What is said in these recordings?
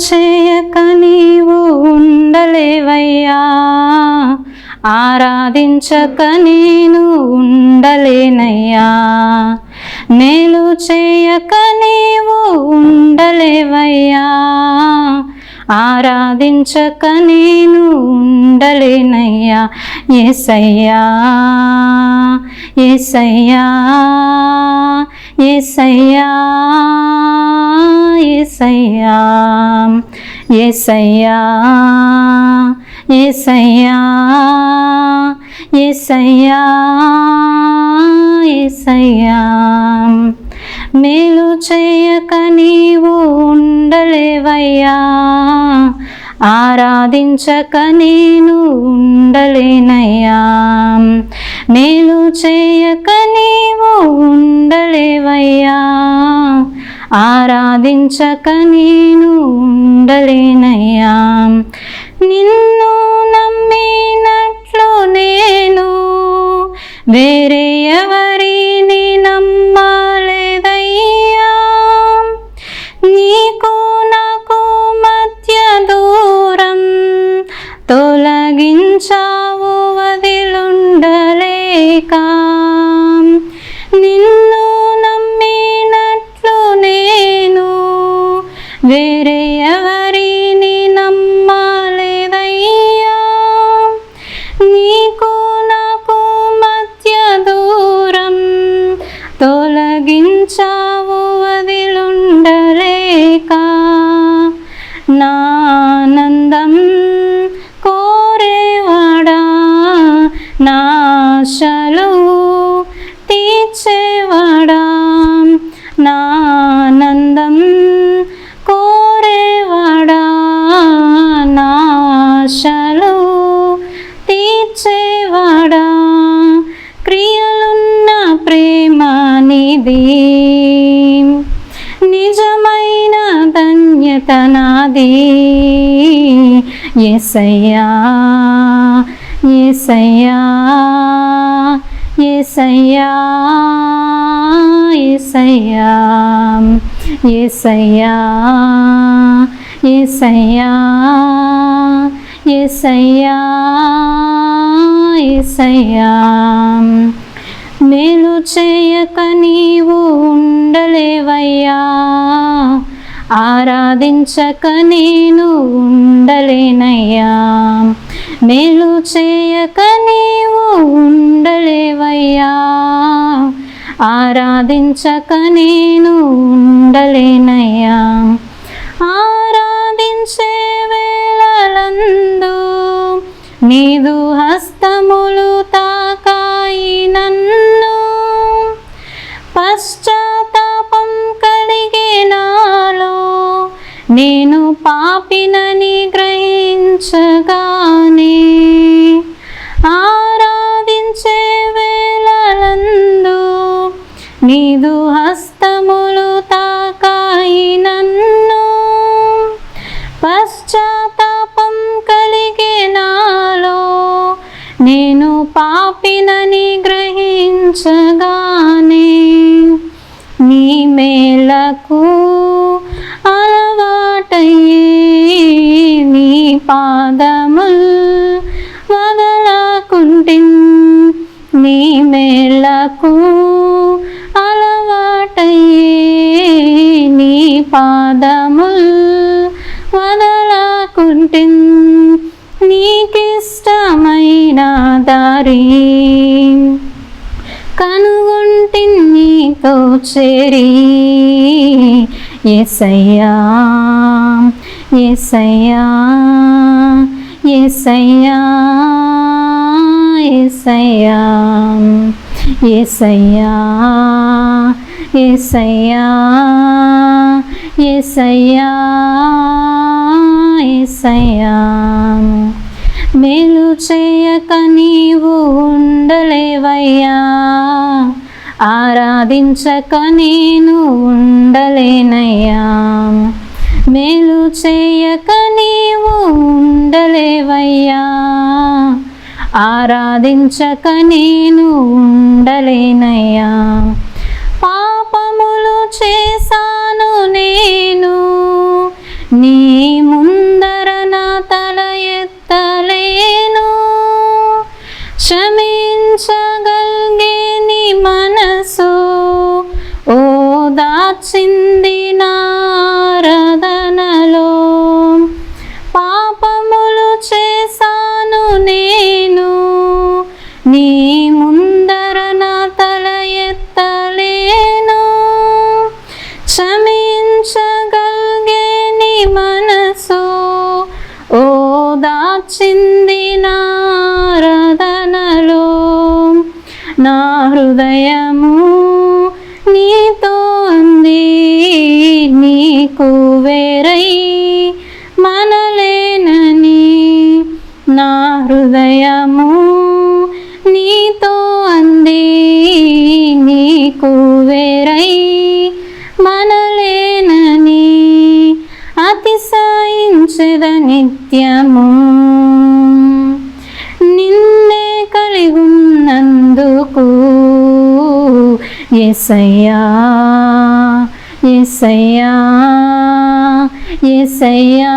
చేయక నీవు ఉండలేవయ్యా, ఆరాధించక నేను ఉండలేనయ్యా. మేలు చేయక నీవు ఉండలేవయ్యా, ఆరాధించక నేను ఉండలేనయ్యా. యేసయ్యా యేసయ్యా యేసయ్యా యేసయ్యా యేసయ్యా యేసయ్యా యేసయ్యా యేసయ్యా. మేలు చేయక నీవు ఉండలేవయ్యా, ఆరాధించక నేను ఉండలేనయ్యా. మేలు చేయక నీవు ఉండలేవయ్యా, ఆరాధించక నేను ఉండలేనయ్యా. నిన్ను నమ్మినట్లు నేను వేరే ఎవరిని నమ్మలేదయ్యా. నీకు నాకు మధ్య దూరం తొలగించావు వదిలుండలేక. నిన్ను నమ్మినట్లు నేను వేరే ఎవరిని నమ్మలేదయ్యా. నీకు నాకు మధ్య దూరం తొలగించావు వదిలుండలేక. నా ఆనందం కోరేవాడా, నా ఆశలు తీర్చేవాడా. నా ఆనందం కోరేవాడా, నా ఆశలు తీర్చేవాడా. క్రియలున్న ప్రేమ నీది, నిజమైన ధన్యత నాది. యేసయ్యా యేసయ్యా యేసయ్యా యేసయ్యా యేసయ్యా యేసయ్యా యేసయ్యా యేసయ్యా. మేలు చేయక నీవు ఉండలేవయ్యా, ఆరాధించక నేను ఉండలేనయ్యా. మేలు చేయక నీవు ఉండలేవయ్యా, ఆరాధించక నేను ఉండలేనయ్యా. ఆరాధించే వేళలందు నీదు హస్తములు తాకాయి నన్ను. పశ్చాత్తాపం కలిగే నాలో నేను పాపినని గ్రహించగానే. ఆరాధించే వేళలందు నీదు హస్తములు తాకాయి నన్ను. పశ్చాత్తాపం కలిగే నాలో నేను పాపినని గ్రహించగానే. నీ మేలకు అలవాటయ్యే నీ పాదముల్ వదలకుంటిన్. నీ మేలకు అలవాటయ్యే నీ పాదముల్ వదలకుంటిన్. నీకిష్టమైన దారి కనుగొంటిన్ నీతో చేరి. యేసయ్యా యేసయ్యా యేసయ్యా యేసయ్యా యేసయ్యా యేసయ్యా యేసయ్యా యేసయ్యా. మేలు చేయక నీవు ఉండలేవయ్యా, ఆరాధించక నేను ఉండలేనయ్యా. మేలు చేయక నీవు ఉండలేవయ్యా. ఆరాధించక నేను ఉండలేనయ్యా. పాపములు చేశాను నేను, నీ ముందర నా తల ఎత్తలేను. క్షమించగలిగే నీ మనసు ఓదార్చింది నా ఆరాధనలో. పాపములు చేశాను నేను, నీ ముందర నా తల ఎత్తలేను. క్షమించగలిగే నీ మనసు ఓదార్చింది నా ఆరాధనలో. నా హృదయము నీతో అంది, నీకు వేరై మనలేనని. నా హృదయము నీతో అంది, నీకు వేరై మనలేనని. అతిశయించెద నిత్యము నిన్నే కలిగున్నందుకు. యేసయ్యా యేసయ్యా యేసయ్యా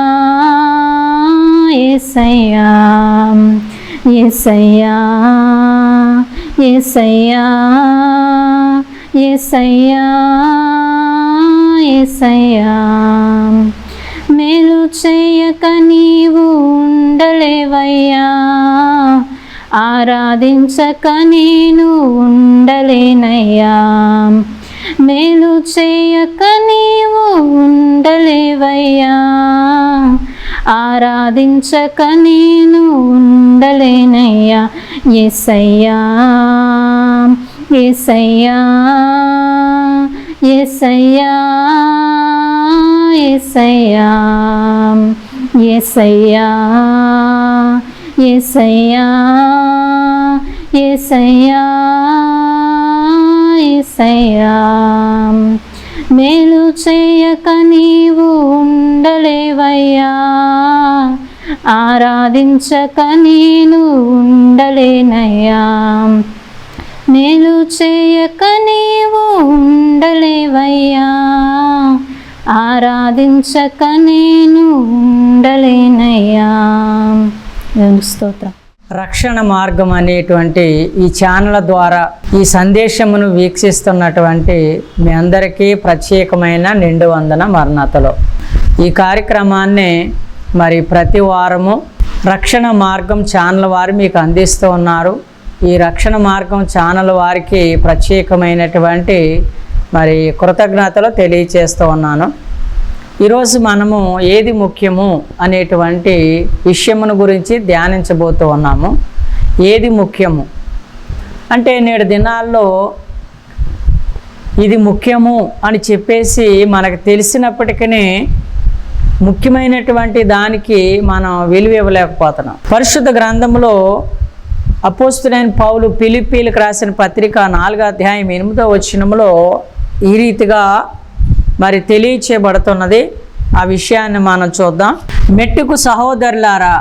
యేసయ్యా యేసయ్యా యేసయ్యా యేసయ్యా యేసయ్యా. మేలు చేయక నీవు ఉండలేవయ్యా. ఆరాధించక నేను ఉండలేనయ్యా. మేలు చేయక నీవు ఉండలేవయ్యా. ఆరాధించక నేను ఉండలేనయ్యా. యేసయ్యా యేసయ్యా యేసయ్యా యేసయ్యా యేసయ్యా యేసయ్యా యేసయ్యా యేసయ్యా. మేలు చేయక నీవు ఉండలేవయ్యా. ఆరాధించక నేను ఉండలేనయ్యా. మేలు చేయక నీవు ఉండలేవయ్యా. ఆరాధించక నేను ఉండలేనయ్యా. స్తోత్రం. రక్షణ మార్గం అనేటువంటి ఈ ఛానల్ ద్వారా ఈ సందేశమును వీక్షిస్తున్నటువంటి మీ అందరికీ ప్రత్యేకమైన నిండు వందన మరణతలో. ఈ కార్యక్రమాన్ని మరి ప్రతి వారము రక్షణ మార్గం ఛానల్ వారు మీకు అందిస్తూ ఉన్నారు. ఈ రక్షణ మార్గం ఛానల్ వారికి ప్రత్యేకమైనటువంటి మరి కృతజ్ఞతలు తెలియచేస్తూ ఉన్నాను. ఈరోజు మనము ఏది ముఖ్యము అనేటువంటి విషయమును గురించి ధ్యానించబోతూ ఉన్నాము. ఏది ముఖ్యము అంటే నేడు దినాల్లో ఇది ముఖ్యము అని చెప్పేసి మనకు తెలిసినప్పటికీ ముఖ్యమైనటువంటి దానికి మనం విలువ ఇవ్వలేకపోతున్నాం. పరిశుద్ధ గ్రంథంలో అపోస్తులైన పౌలు ఫిలిప్పీలకు రాసిన పత్రిక 4వ అధ్యాయం 8వ వచనంలో ఈ రీతిగా మరి తెలియచేయబడుతున్నది. ఆ విషయాన్ని మనం చూద్దాం. మెట్టుకు సహోదరులారా,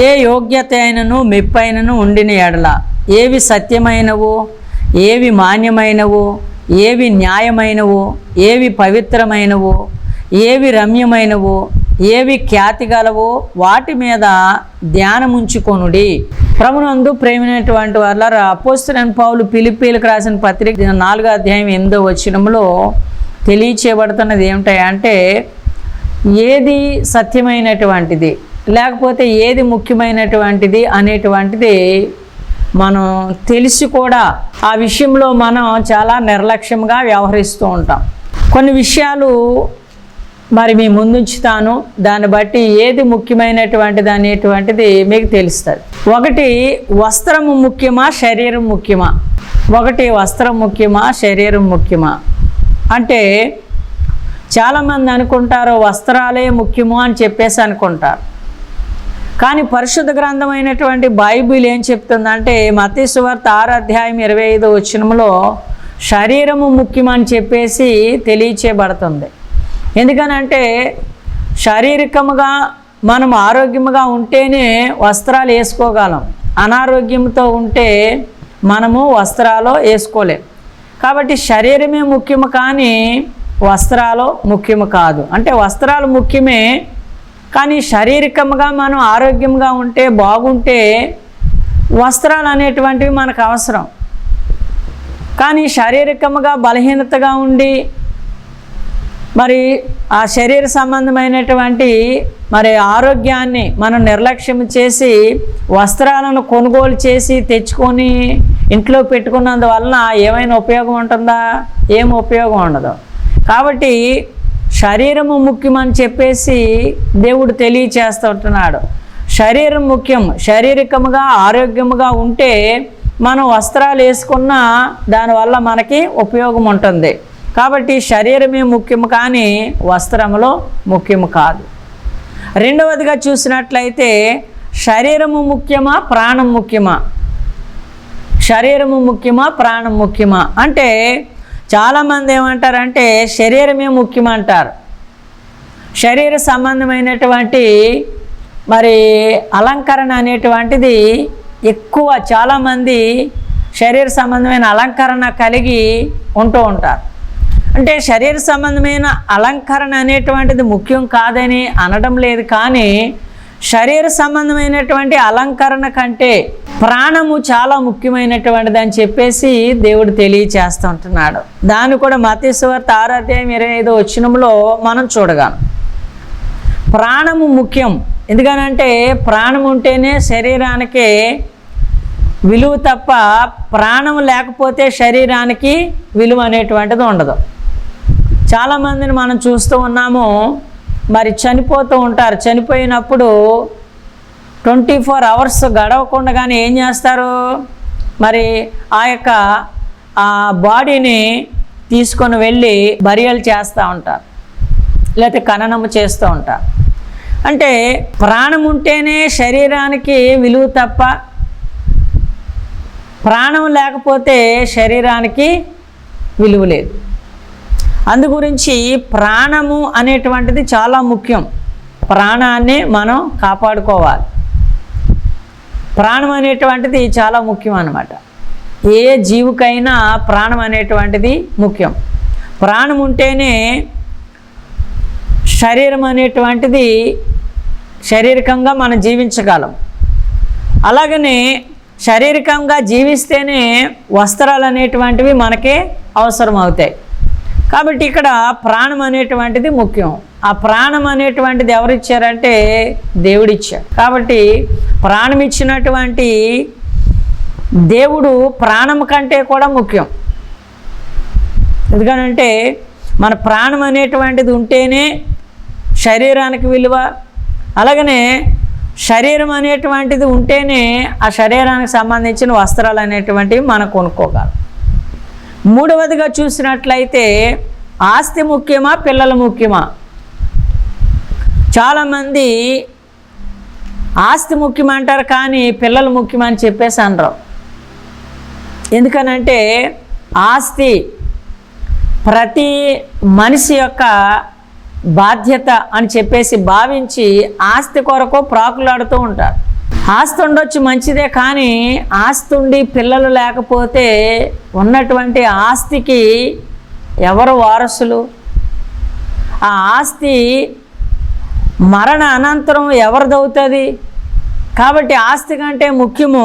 ఏ యోగ్యత అయినను మెప్పైనను ఉండిన ఎడల, ఏవి సత్యమైనవో, ఏవి మాన్యమైనవో, ఏవి న్యాయమైనవో, ఏవి పవిత్రమైనవో, ఏవి రమ్యమైనవో, ఏవి ఖ్యాతి గలవో వాటి మీద ధ్యానముంచుకొనుడి. ప్రభునందు ప్రేమైనటువంటి వారులారా, అపోస్తలుడైన పౌలు ఫిలిప్పీలకు రాసిన పత్రిక 4వ అధ్యాయం 8వ వచనంలో తెలియచేయబడుతున్నది ఏమిటంటే, ఏది సత్యమైనటువంటిది లేకపోతే ఏది ముఖ్యమైనటువంటిది అనేటువంటిది మనం తెలిసి కూడా ఆ విషయంలో మనం చాలా నిర్లక్ష్యంగా వ్యవహరిస్తూ ఉంటాం. కొన్ని విషయాలు మరి మీ ముందుంచుతాను, దాన్ని బట్టి ఏది ముఖ్యమైనటువంటిది అనేటువంటిది మీకు తెలుస్తుంది. ఒకటి వస్త్రము ముఖ్యమా, శరీరం ముఖ్యమా? ఒకటి వస్త్రం ముఖ్యమా, శరీరం ముఖ్యమా అంటే చాలామంది అనుకుంటారు వస్త్రాలే ముఖ్యము అని చెప్పేసి అనుకుంటారు. కానీ పరిశుద్ధ గ్రంథమైనటువంటి బైబిల్ ఏం చెప్తుందంటే, మత్తయి సువార్త 6వ అధ్యాయం 25వ వచనంలో శరీరము ముఖ్యమని చెప్పేసి తెలియచేయబడుతుంది. ఎందుకనంటే శారీరకముగా మనం ఆరోగ్యముగా ఉంటేనే వస్త్రాలు వేసుకోగలం. అనారోగ్యంతో ఉంటే మనము వస్త్రాలు వేసుకోలేం. కాబట్టి శరీరమే ముఖ్యము కానీ వస్త్రాలు ముఖ్యము కాదు. అంటే వస్త్రాలు ముఖ్యమే కానీ శారీరకంగా మనం ఆరోగ్యంగా ఉంటే బాగుంటే వస్త్రాలు అనేటువంటివి మనకు అవసరం. కానీ శారీరకంగా బలహీనతగా ఉండి మరి ఆ శరీర సంబంధమైనటువంటి మరి ఆరోగ్యాన్ని మనం నిర్లక్ష్యం చేసి వస్త్రాలను కొనుగోలు చేసి తెచ్చుకొని ఇంట్లో పెట్టుకున్నందువలన ఏమైనా ఉపయోగం ఉంటుందా? ఏం ఉపయోగం ఉండదు. కాబట్టి శరీరము ముఖ్యమని చెప్పేసి దేవుడు తెలియచేస్తుంటున్నాడు. శరీరం ముఖ్యం. శారీరకముగా ఆరోగ్యముగా ఉంటే మనం వస్త్రాలు వేసుకున్నా దానివల్ల మనకి ఉపయోగం ఉంటుంది. కాబట్టి శరీరమే ముఖ్యము కానీ వస్త్రములో ముఖ్యము కాదు. రెండవదిగా చూసినట్లయితే శరీరము ముఖ్యమా ప్రాణం ముఖ్యమా? శరీరము ముఖ్యమా ప్రాణం ముఖ్యమా అంటే చాలామంది ఏమంటారంటే శరీరమే ముఖ్యమంటారు. శరీర సంబంధమైనటువంటి మరి అలంకరణ అనేటువంటిది ఎక్కువ చాలామంది శరీర సంబంధమైన అలంకరణ కలిగి ఉంటూ ఉంటారు. అంటే శరీర సంబంధమైన అలంకరణ అనేటువంటిది ముఖ్యం కాదని అనడం లేదు, కానీ శరీర సంబంధమైనటువంటి అలంకరణ కంటే ప్రాణము చాలా ముఖ్యమైనటువంటిది అని చెప్పేసి దేవుడు తెలియచేస్తూ ఉంటున్నాడు. దాన్ని కూడా మత్తయి సువార్త 6:25 మనం చూడగలం. ప్రాణము ముఖ్యం. ఎందుకనంటే ప్రాణం ఉంటేనే శరీరానికి విలువ తప్ప ప్రాణం లేకపోతే శరీరానికి విలువ అనేటువంటిది ఉండదు. చాలామందిని మనం చూస్తూ ఉన్నాము, మరి చనిపోతూ ఉంటారు. చనిపోయినప్పుడు 24 hours గడవకుండానే ఏం చేస్తారు? మరి ఆ యొక్క బాడీని తీసుకొని వెళ్ళి బరియల్ చేస్తూ ఉంటారు, లేకపోతే ఖననము చేస్తూ ఉంటారు. అంటే ప్రాణం ఉంటేనే శరీరానికి విలువ తప్ప ప్రాణం లేకపోతే శరీరానికి విలువ లేదు. అందు గురించి ప్రాణము అనేటువంటిది చాలా ముఖ్యం. ప్రాణాన్ని మనం కాపాడుకోవాలి. ప్రాణం అనేటువంటిది చాలా ముఖ్యం అన్నమాట. ఏ జీవికైనా ప్రాణం అనేటువంటిది ముఖ్యం. ప్రాణం ఉంటేనే శరీరం అనేటువంటిది శారీరకంగా మనం జీవించగలం. అలాగనే శారీరకంగా జీవిస్తేనే వస్త్రాలు అనేటువంటివి మనకే అవసరం అవుతాయి. కాబట్టి ఇక్కడ ప్రాణం అనేటువంటిది ముఖ్యం. ఆ ప్రాణం అనేటువంటిది ఎవరిచ్చారంటే దేవుడిచ్చారు. కాబట్టి ప్రాణం ఇచ్చినటువంటి దేవుడు ప్రాణం కంటే కూడా ముఖ్యం. ఎందుకనంటే మన ప్రాణం అనేటువంటిది ఉంటేనే శరీరానికి విలువ. అలాగనే శరీరం అనేటువంటిది ఉంటేనే ఆ శరీరానికి సంబంధించిన వస్త్రాలు అనేటువంటివి మనం కొనుక్కోగలం. మూడవదిగా చూసినట్లయితే ఆస్తి ముఖ్యమా పిల్లలు ముఖ్యమా? చాలామంది ఆస్తి ముఖ్యమంటారు కానీ పిల్లలు ముఖ్యమని చెప్పేసి అనరు. ఎందుకనంటే ఆస్తి ప్రతి మనిషి యొక్క బాధ్యత అని చెప్పేసి భావించి ఆస్తి కొరకు ప్రాకులాడుతూ ఉంటారు. ఆస్తి ఉండొచ్చు మంచిదే, కానీ ఆస్తి ఉండి పిల్లలు లేకపోతే ఉన్నటువంటి ఆస్తికి ఎవరు వారసులు? ఆ ఆస్తి మరణ అనంతరం ఎవరిదవుతుంది? కాబట్టి ఆస్తి కంటే ముఖ్యము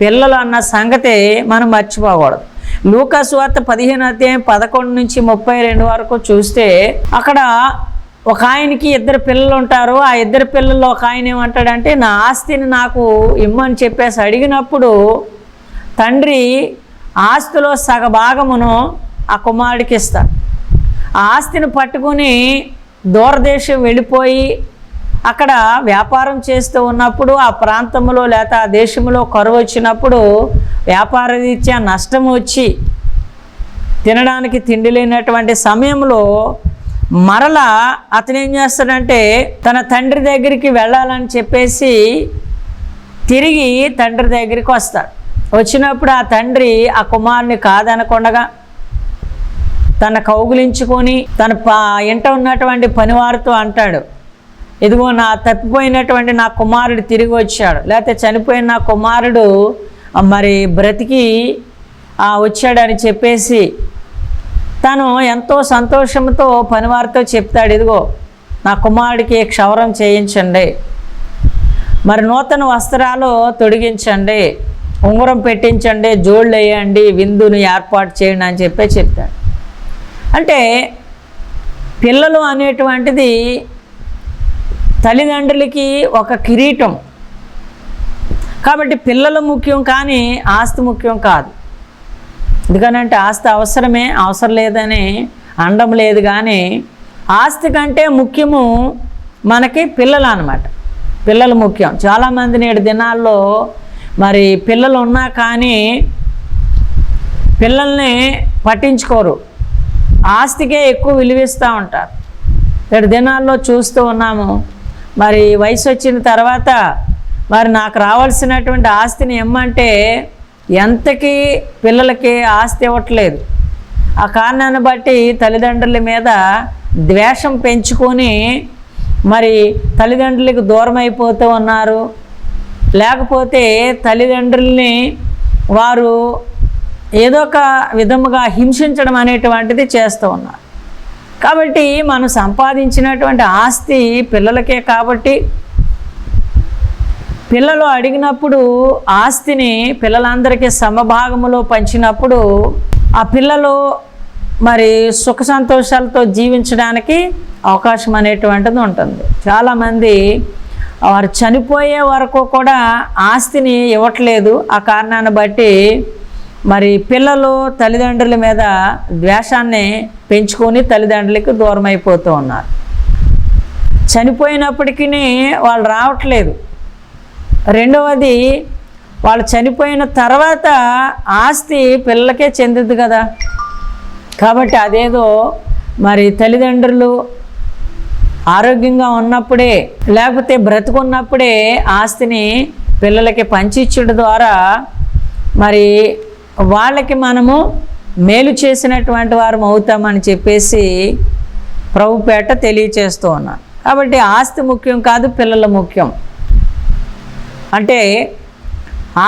పిల్లలు అన్న సంగతి మనం మర్చిపోకూడదు. లూకా సువార్త 15:11-32 వరకు చూస్తే అక్కడ ఒక ఆయనకి 2 పిల్లలు ఉంటారు. ఆ 2 పిల్లల్లో ఒక ఆయన ఏమంటాడంటే నా ఆస్తిని నాకు ఇమ్మని చెప్పేసి అడిగినప్పుడు తండ్రి ఆస్తిలో సగభాగమును ఆ కుమారుడికి ఇస్తాడు. ఆ ఆస్తిని పట్టుకుని దూరదేశం వెళ్ళిపోయి అక్కడ వ్యాపారం చేస్తూ ఉన్నప్పుడు ఆ ప్రాంతంలో లేక ఆ దేశంలో కరువు వచ్చినప్పుడు వ్యాపార రీత్యా నష్టం వచ్చి తినడానికి తిండి లేనటువంటి సమయంలో మరలా అతను ఏం చేస్తాడంటే తన తండ్రి దగ్గరికి వెళ్ళాలని చెప్పేసి తిరిగి తండ్రి దగ్గరికి వస్తాడు. వచ్చినప్పుడు ఆ తండ్రి ఆ కుమారుని కాదనకుండగా తన కౌగులించుకొని తన ఇంట ఉన్నటువంటి పనివారితో అంటాడు, ఇదిగో నా తప్పిపోయినటువంటి నా కుమారుడు తిరిగి వచ్చాడు, లేకపోతే చనిపోయిన నా కుమారుడు మరి బ్రతికి వచ్చాడని చెప్పేసి తను ఎంతో సంతోషంతో పనివారితో చెప్తాడు, ఇదిగో నా కుమారుడికి క్షవరం చేయించండి, మరి నూతన వస్త్రాలు తొడిగించండి, ఉంగరం పెట్టించండి, జోళ్ళు వేయండి, విందును ఏర్పాటు చేయండి అని చెప్తాడు. అంటే పిల్లలు అనేటువంటిది తల్లిదండ్రులకి ఒక కిరీటం. కాబట్టి పిల్లలు ముఖ్యం కానీ ఆస్తి ముఖ్యం కాదు. ఎందుకనంటే ఆస్తి అవసరమే, అవసరం లేదని అనడం లేదు, కానీ ఆస్తి కంటే ముఖ్యము మనకి పిల్లలు అన్నమాట. పిల్లలు ముఖ్యం. చాలామంది నేడు దినాల్లో మరి పిల్లలు ఉన్నా కానీ పిల్లల్ని పట్టించుకోరు, ఆస్తికే ఎక్కువ విలువిస్తూ ఉంటారు. నేడు దినాల్లో చూస్తూ ఉన్నాము. మరి వయసు వచ్చిన తర్వాత మరి నాకు రావాల్సినటువంటి ఆస్తిని ఇమ్మంటే ఎంతకీ పిల్లలకి ఆస్తి ఇవ్వట్లేదు. ఆ కారణాన్ని బట్టి తల్లిదండ్రుల మీద ద్వేషం పెంచుకొని మరి తల్లిదండ్రులకు దూరం అయిపోతూ ఉన్నారు. లేకపోతే తల్లిదండ్రుల్ని వారు ఏదో ఒక విధముగా హింసించడం అనేటువంటిది చేస్తూ ఉన్నారు. కాబట్టి మనం సంపాదించినటువంటి ఆస్తి పిల్లలకే. కాబట్టి పిల్లలు అడిగినప్పుడు ఆస్తిని పిల్లలందరికీ సమభాగములో పంచినప్పుడు ఆ పిల్లలు మరి సుఖ సంతోషాలతో జీవించడానికి అవకాశం అనేటువంటిది ఉంటుంది. చాలామంది వారు చనిపోయే వరకు కూడా ఆస్తిని ఇవ్వట్లేదు. ఆ కారణాన్ని బట్టి మరి పిల్లలు తల్లిదండ్రుల మీద ద్వేషాన్ని పెంచుకొని తల్లిదండ్రులకు దూరం అయిపోతూ ఉన్నారు. చనిపోయినప్పటికీ వాళ్ళు రావట్లేదు. రెండవది, వాళ్ళు చనిపోయిన తర్వాత ఆస్తి పిల్లలకే చెందుద్ది కదా. కాబట్టి అదేదో మరి తల్లిదండ్రులు ఆరోగ్యంగా ఉన్నప్పుడే లేకపోతే బ్రతుకున్నప్పుడే ఆస్తిని పిల్లలకి పంచిచ్చడం ద్వారా మరి వాళ్ళకి మనము మేలు చేసినటువంటి వారం అవుతామని చెప్పేసి ప్రభుపేట తెలియచేస్తూ ఉన్నాం. కాబట్టి ఆస్తి ముఖ్యం కాదు, పిల్లల ముఖ్యం. అంటే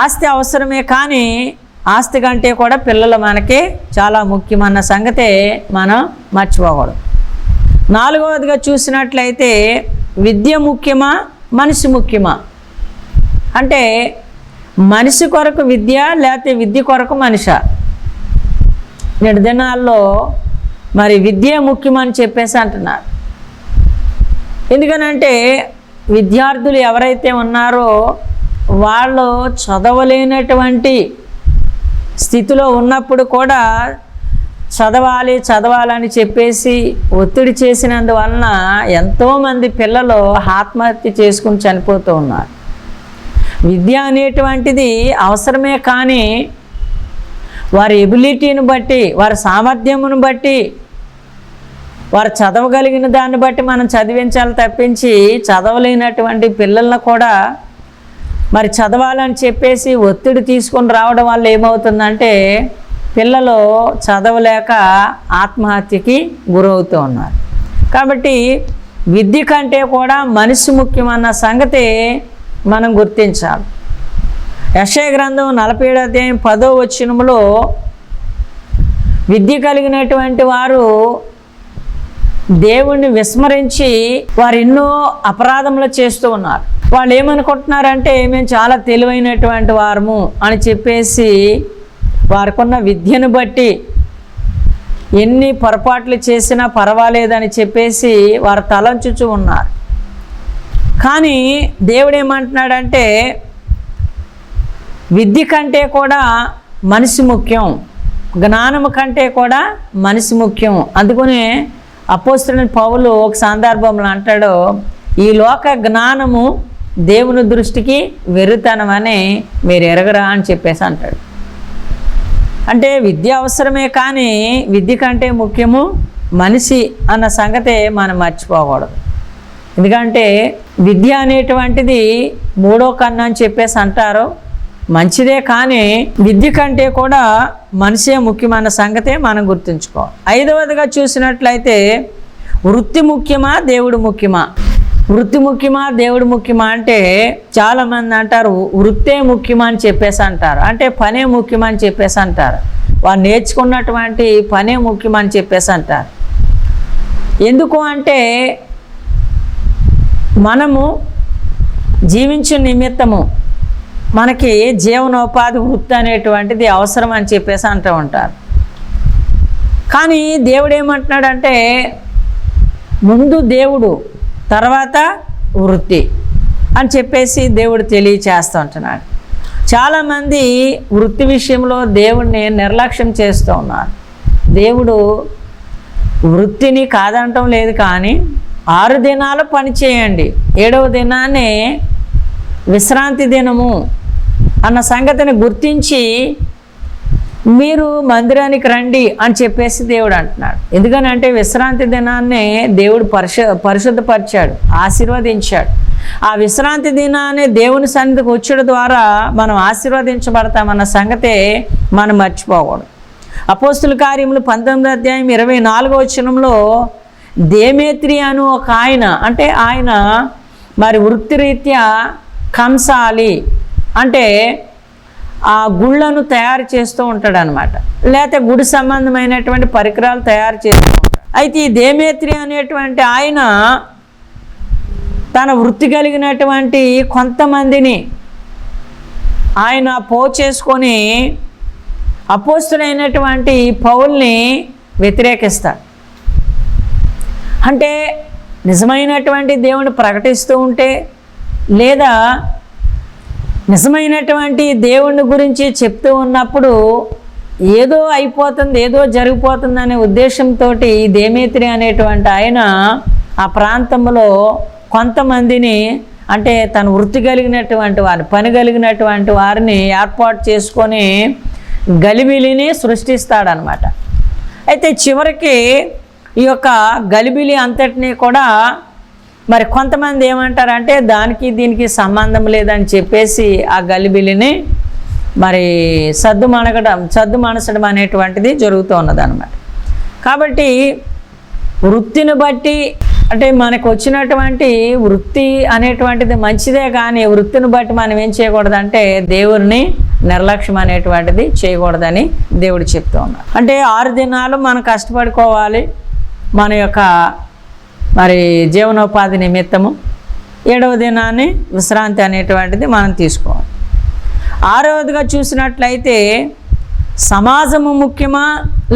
ఆస్తి అవసరమే కానీ ఆస్తి కంటే కూడా పిల్లలు మనకి చాలా ముఖ్యమన్న సంగతే మనం మర్చిపోకూడదు. నాలుగవదిగా చూసినట్లయితే విద్య ముఖ్యమా, మనిషి ముఖ్యమా? అంటే మనిషి కొరకు విద్య, లేకపోతే విద్య కొరకు మనిషా? నేటి దినాల్లో మరి విద్య ముఖ్యమని చెప్పేసి అంటున్నారు. ఎందుకనంటే విద్యార్థులు ఎవరైతే ఉన్నారో వాళ్ళు చదవలేనటువంటి స్థితిలో ఉన్నప్పుడు కూడా చదవాలని చెప్పేసి ఒత్తిడి చేసినందువలన ఎంతోమంది పిల్లలు ఆత్మహత్య చేసుకుని చనిపోతూ ఉన్నారు. విద్య అనేటువంటిది అవసరమే కానీ వారి ఎబిలిటీని బట్టి, వారి సామర్థ్యమును బట్టి, వారు చదవగలిగిన దాన్ని బట్టి మనం చదివించాలి తప్పించి చదవలేనటువంటి పిల్లలను కూడా మరి చదవాలని చెప్పేసి ఒత్తిడి తీసుకొని రావడం వల్ల ఏమవుతుందంటే పిల్లలు చదవలేక ఆత్మహత్యకి గురవుతూ ఉన్నారు. కాబట్టి విద్య కంటే కూడా మనిషి ముఖ్యమన్న సంగతి మనం గుర్తించాలి. యెషయా గ్రంథం 47వ అధ్యాయం 10వ వచనములో విద్య కలిగినటువంటి వారు దేవుణ్ణి విస్మరించి వారు ఎన్నో అపరాధములు చేస్తూ ఉన్నారు. వాళ్ళు ఏమనుకుంటున్నారంటే మేము చాలా తెలివైనటువంటి వారము అని చెప్పేసి వారికున్న విద్యను బట్టి ఎన్ని పొరపాట్లు చేసినా పర్వాలేదని చెప్పేసి వారు తలంచుచూ ఉన్నారు. కానీ దేవుడు ఏమంటున్నాడంటే విద్య కంటే కూడా మనిషి ముఖ్యం, జ్ఞానము కంటే కూడా మనిషి ముఖ్యం. అందుకనే అపోస్తలుడైన పౌలు ఒక సందర్భంలో అంటాడు, ఈ లోక జ్ఞానము దేవుని దృష్టికి వెర్రితనమని మీరు ఎరగరా అని చెప్పేసి అంటాడు. అంటే విద్య అవసరమే కానీ విద్య కంటే ముఖ్యము మనిషి అన్న సంగతే మనం మర్చిపోకూడదు. ఎందుకంటే విద్య అనేటువంటిది మూడో కన్ను అని చెప్పేసి అంటారు. మంచిదే, కానీ విద్య కంటే కూడా మనిషే ముఖ్యమైన సంగతే మనం గుర్తుంచుకోవాలి. 5వదిగా చూసినట్లయితే వృత్తి ముఖ్యమా దేవుడు ముఖ్యమా? వృత్తి ముఖ్యమా దేవుడు ముఖ్యమా అంటే చాలామంది అంటారు వృత్తే ముఖ్యమా అని చెప్పేసి అంటారు, అంటే పనే ముఖ్యమా అని చెప్పేసి అంటారు, వారు నేర్చుకున్నటువంటి పనే ముఖ్యమా అని చెప్పేసి అంటారు. ఎందుకు అంటే మనము జీవించే నిమిత్తము మనకి జీవనోపాధి వృత్తి అనేటువంటిది అవసరం అని చెప్పేసి అంటూ ఉంటారు. కానీ దేవుడు ఏమంటున్నాడంటే ముందు దేవుడు తర్వాత వృత్తి అని చెప్పేసి దేవుడు తెలియచేస్తూ ఉంటున్నాడు. చాలామంది వృత్తి విషయంలో దేవుడిని నిర్లక్ష్యం చేస్తూ ఉన్నారు. దేవుడు వృత్తిని కాదంటం లేదు, కానీ 6 దినాలు పని చేయండి, 7వ దినాన్ని విశ్రాంతి దినము అన్న సంగతిని గుర్తించి మీరు మందిరానికి రండి అని చెప్పేసి దేవుడు అంటున్నాడు. ఎందుకనంటే విశ్రాంతి దినాన్ని దేవుడు పరిశుద్ధపరిచాడు, ఆశీర్వదించాడు. ఆ విశ్రాంతి దినాన్ని దేవుని సన్నిధికి వచ్చడం ద్వారా మనం ఆశీర్వదించబడతామన్న సంగతే మనం మర్చిపోకూడదు. అపోస్తుల కార్యములు 19వ అధ్యాయం 24వ వచనంలో దేమేత్రి అను ఒక ఆయన, అంటే ఆయన మరి వృత్తిరీత్యా కంసాలి, అంటే ఆ గుళ్ళను తయారు చేస్తూ ఉంటాడు అనమాట, లేకపోతే గుడి సంబంధమైనటువంటి పరికరాలు తయారు చేస్తూ ఉంటాడు. అయితే ఈ దేమేత్రి అనేటువంటి ఆయన తన వృత్తి కలిగినటువంటి కొంతమందిని ఆయన పోచేసుకొని అపోస్తులైనటువంటి పౌల్ని వ్యతిరేకిస్తాడు. అంటే నిజమైనటువంటి దేవుని ప్రకటిస్తూ ఉంటే, లేదా నిజమైనటువంటి దేవుని గురించి చెప్తూ ఉన్నప్పుడు ఏదో అయిపోతుంది, ఏదో జరిగిపోతుంది అనే ఉద్దేశంతో దేమేత్రి అనేటువంటి ఆయన ఆ ప్రాంతంలో కొంతమందిని, అంటే తన వృత్తి కలిగినటువంటి వారిని, పని కలిగినటువంటి వారిని ఏర్పాటు చేసుకొని గలిబిలిని సృష్టిస్తాడనమాట. అయితే చివరికి ఈ యొక్క గలిబిలి అంతటినీ కూడా మరి కొంతమంది ఏమంటారంటే దానికి దీనికి సంబంధం లేదని చెప్పేసి ఆ గలిబిలిని మరి సద్దుమణచడం అనేటువంటిది జరుగుతూ ఉన్నదన్నమాట. కాబట్టి వృత్తిని బట్టి, అంటే మనకు వచ్చినటువంటి వృత్తి అనేటువంటిది మంచిదే, కానీ వృత్తిని బట్టి మనం ఏం చేయకూడదంటే దేవుడిని నిర్లక్ష్యం అనేటువంటిది చేయకూడదని దేవుడు చెప్తూ ఉన్నాడు. అంటే 6 దినాలు మనం కష్టపడుకోవాలి మన యొక్క మరి జీవనోపాధి నిమిత్తము, 7వ దినాన్ని విశ్రాంతి అనేటువంటిది మనం తీసుకోవాలి. 6వదిగా చూసినట్లయితే సమాజము ముఖ్యమా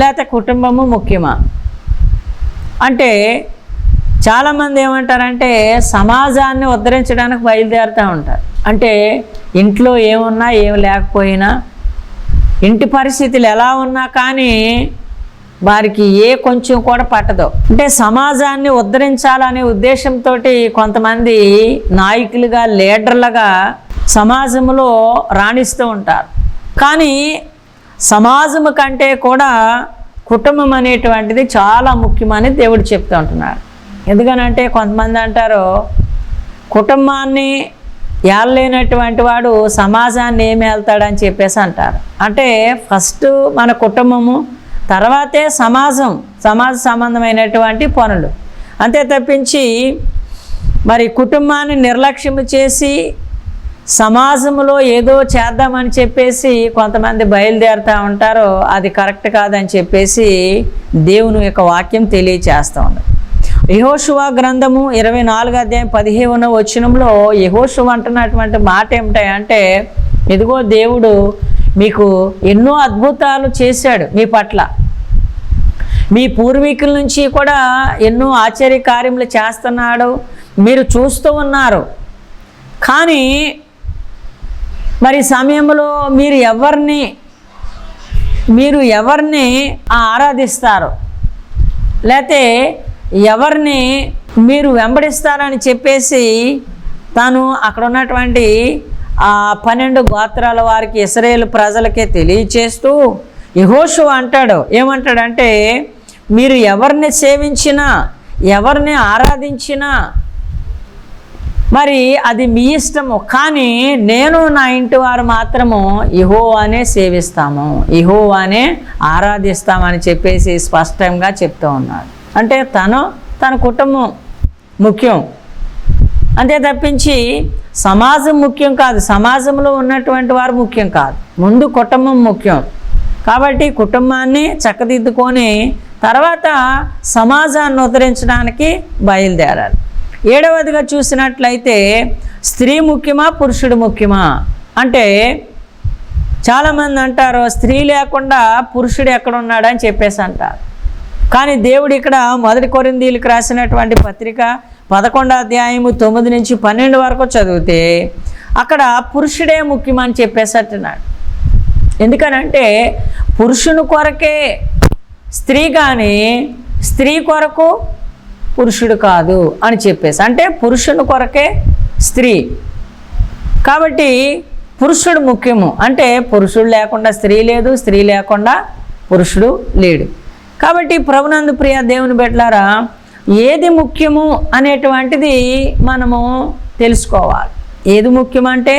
లేకపోతే కుటుంబము ముఖ్యమా అంటే చాలామంది ఏమంటారంటే సమాజాన్ని ఉద్ధరించడానికి బయలుదేరుతూ ఉంటారు. అంటే ఇంట్లో ఏమున్నా ఏమి లేకపోయినా, ఇంటి పరిస్థితులు ఎలా ఉన్నా కానీ వారికి ఏ కొంచెం కూడా పట్టదు. అంటే సమాజాన్ని ఉద్ధరించాలనే ఉద్దేశంతో కొంతమంది నాయకులుగా, లీడర్లుగా సమాజంలో రాణిస్తూ ఉంటారు. కానీ సమాజము కంటే కూడా కుటుంబం అనేటువంటిది చాలా ముఖ్యమని దేవుడు చెప్తూ ఉంటున్నాడు. ఎందుకనంటే కొంతమంది అంటారు కుటుంబాన్ని ఏళ్ళలేనటువంటి వాడు సమాజాన్ని ఏమి వెళ్తాడని చెప్పేసి అంటారు. అంటే ఫస్ట్ మన కుటుంబము, తర్వాతే సమాజ సంబంధమైనటువంటి పనులు. అంతే తప్పించి మరి కుటుంబాన్ని నిర్లక్ష్యం చేసి సమాజంలో ఏదో చేద్దామని చెప్పేసి కొంతమంది బయలుదేరుతూ ఉంటారో అది కరెక్ట్ కాదని చెప్పేసి దేవుని యొక్క వాక్యం తెలియచేస్తూ ఉంది. యెహోషువ గ్రంథము 24వ అధ్యాయం 15వ వచనంలో యెహోషువ అంటున్నటువంటి మాట ఏమిటంటే, ఇదిగో దేవుడు మీకు ఎన్నో అద్భుతాలు చేశాడు, మీ పట్ల మీ పూర్వీకుల నుంచి కూడా ఎన్నో ఆశ్చర్య కార్యములు చేస్తున్నాడు, మీరు చూస్తూ ఉన్నారు. కానీ మరి సమయంలో మీరు ఎవరిని ఆరాధిస్తారు, లేతే ఎవరిని మీరు వెంబడిస్తారని చెప్పేసి తాను అక్కడ ఉన్నటువంటి ఆ 12 గోత్రాల వారికి, ఇశ్రాయేలు ప్రజలకే తెలియచేస్తూ యెహోషువ అంటాడు, ఏమంటాడంటే మీరు ఎవరిని సేవించినా, ఎవరిని ఆరాధించినా మరి అది మీ ఇష్టము, కానీ నేను నా ఇంటి వారు మాత్రము యెహోవానే సేవిస్తాము, యెహోవానే ఆరాధిస్తామని చెప్పేసి స్పష్టంగా చెప్తూ ఉన్నాడు. అంటే తన కుటుంబం ముఖ్యం, అంతే తప్పించి సమాజం ముఖ్యం కాదు, సమాజంలో ఉన్నటువంటి వారు ముఖ్యం కాదు, ముందు కుటుంబం ముఖ్యం. కాబట్టి కుటుంబాన్ని చక్కదిద్దుకొని తర్వాత సమాజాన్ని ఉద్ధరించడానికి బయలుదేరాలి. 7వదిగా చూసినట్లయితే స్త్రీ ముఖ్యమా పురుషుడు ముఖ్యమా అంటే చాలామంది అంటారు స్త్రీ లేకుండా పురుషుడు ఎక్కడున్నాడని చెప్పేసి అంటారు. కానీ దేవుడు ఇక్కడ 1 కొరింథీయులకు రాసినటువంటి పత్రిక 11వ అధ్యాయము 9 నుంచి 12 వరకు చదివితే అక్కడ పురుషుడే ముఖ్యమని చెప్పేసి అంటున్నాడు. ఎందుకనంటే పురుషుని కొరకే స్త్రీ, కానీ స్త్రీ కొరకు పురుషుడు కాదు అని చెప్పేసి, అంటే పురుషుని కొరకే స్త్రీ. కాబట్టి పురుషుడు ముఖ్యము, అంటే పురుషుడు లేకుండా స్త్రీ లేదు, స్త్రీ లేకుండా పురుషుడు లేడు. కాబట్టి ప్రభునందు ప్రియ దేవుని బిడ్డలారా, ఏది ముఖ్యము అనేటువంటిది మనము తెలుసుకోవాలి. ఏది ముఖ్యమంటే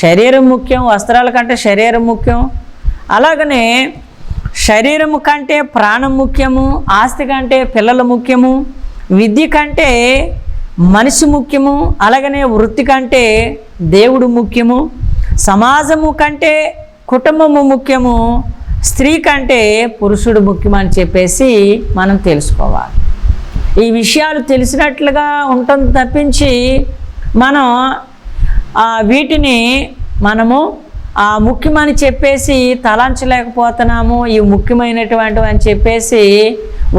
శరీరం ముఖ్యం, వస్త్రాల కంటే శరీరం ముఖ్యం. అలాగనే శరీరము కంటే ప్రాణం ముఖ్యము, ఆస్తి కంటే పిల్లలు ముఖ్యము, విద్య కంటే మనిషి ముఖ్యము, అలాగనే వృత్తి కంటే దేవుడు ముఖ్యము, సమాజము కంటే కుటుంబము ముఖ్యము, స్త్రీ కంటే పురుషుడు ముఖ్యమని చెప్పేసి మనం తెలుసుకోవాలి. ఈ విషయాలు తెలిసినట్లుగా ఉంటుంది తప్పించి మనం వీటిని మనము ముఖ్యమని చెప్పేసి తలంచలేకపోతున్నాము. ఇవి ముఖ్యమైనటువంటివి అని చెప్పేసి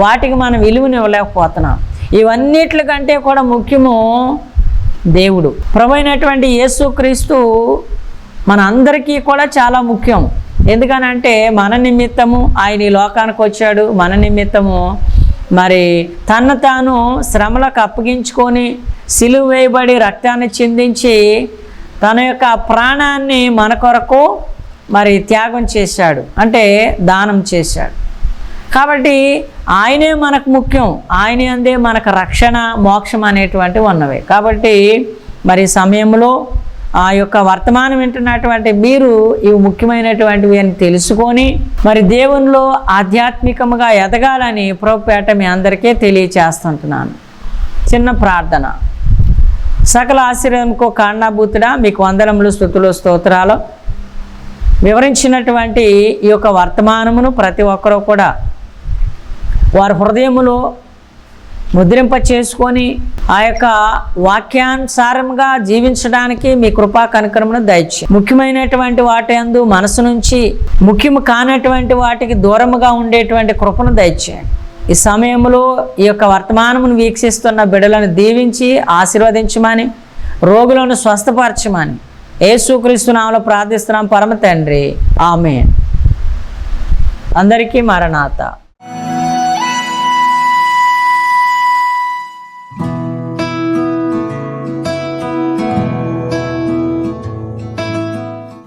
వాటికి మనం విలువనివ్వలేకపోతున్నాం. ఇవన్నిటి కంటే కూడా ముఖ్యము దేవుడు. ప్రభు అయినటువంటి యేసుక్రీస్తు మన అందరికీ కూడా చాలా ముఖ్యం. ఎందుకనంటే మన నిమిత్తము ఆయన ఈ లోకానికి వచ్చాడు, మన నిమిత్తము మరి తను తాను శ్రమలకు అప్పగించుకొని సిలువ వేయబడి రక్తాన్ని చిందించి తన యొక్క ప్రాణాన్ని మన కొరకు మరి త్యాగం చేశాడు, అంటే దానం చేశాడు. కాబట్టి ఆయనే మనకు ముఖ్యం, ఆయన అందే మనకు రక్షణ మోక్షం అనేటువంటివి ఉన్నవి. కాబట్టి మరి సమయంలో ఆ యొక్క వర్తమానం వింటున్నటువంటి మీరు ఇవి ముఖ్యమైనటువంటివి అని తెలుసుకొని మరి దేవునిలో ఆధ్యాత్మికంగా ఎదగాలని ప్రభుపేట మీ అందరికీ తెలియచేస్తుంటున్నాను. చిన్న ప్రార్థన. సకల ఆశీర్వాదంకు కారణభూతుడా మీకు వందనములు, స్తుతులు, స్తోత్రాలు. వివరించినటువంటి ఈ యొక్క వర్తమానమును ప్రతి ఒక్కరూ కూడా వారి హృదయములో ముద్రింప చేసుకొని ఆ యొక్క వాక్యానుసారంగా జీవించడానికి మీ కృపా కనికరమును దయచేయండి. ముఖ్యమైనటువంటి వాటి యందు మనసు నుంచి ముఖ్యము కానటువంటి వాటికి దూరముగా ఉండేటువంటి కృపను దయచేయండి. ఈ సమయంలో ఈ యొక్క వర్తమానమును వీక్షిస్తున్న బిడ్డలను దీవించి ఆశీర్వదించమని, రోగులను స్వస్థపరచమని యేసుక్రీస్తు నామములో ప్రార్థిస్తున్నాం పరమ తండ్రి, ఆమేన్. అందరికీ మరణాత.